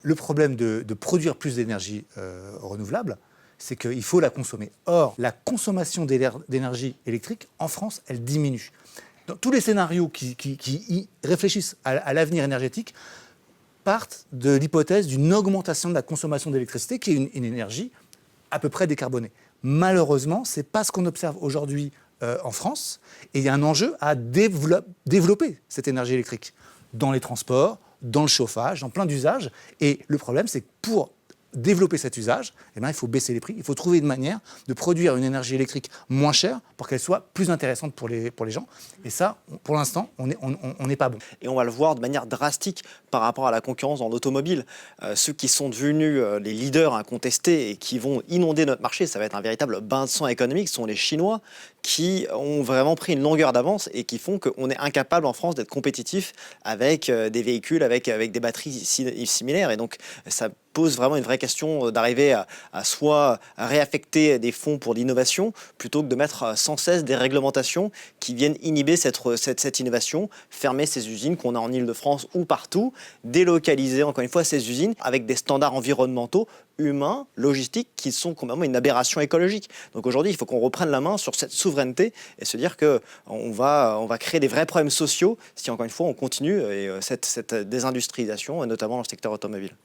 Le problème de produire plus d'énergie renouvelable, c'est qu'il faut la consommer. Or, la consommation d'énergie électrique en France, elle diminue. Dans tous les scénarios qui réfléchissent à l'avenir énergétique partent de l'hypothèse d'une augmentation de la consommation d'électricité, qui est une énergie à peu près décarbonée. Malheureusement, ce n'est pas ce qu'on observe aujourd'hui en France. Et il y a un enjeu à développer cette énergie électrique dans les transports, dans le chauffage, dans plein d'usages. Et le problème, c'est que pour développer cet usage, eh bien, il faut baisser les prix. Il faut trouver une manière de produire une énergie électrique moins chère pour qu'elle soit plus intéressante pour les gens. Et ça, pour l'instant, on n'est pas bon. Et on va le voir de manière drastique par rapport à la concurrence dans l'automobile. Ceux qui sont devenus les leaders incontestés et qui vont inonder notre marché, ça va être un véritable bain de sang économique, ce sont les Chinois qui ont vraiment pris une longueur d'avance et qui font qu'on est incapable en France d'être compétitif avec des véhicules, avec des batteries similaires. Et donc, ça pose vraiment une vraie question d'arriver à soit réaffecter des fonds pour l'innovation plutôt que de mettre sans cesse des réglementations qui viennent inhiber cette innovation, fermer ces usines qu'on a en Île-de-France ou partout, délocaliser encore une fois ces usines avec des standards environnementaux, humains, logistiques qui sont complètement une aberration écologique. Donc aujourd'hui, il faut qu'on reprenne la main sur cette souveraineté et se dire qu'on va créer des vrais problèmes sociaux si encore une fois on continue cette désindustrialisation, notamment dans le secteur automobile.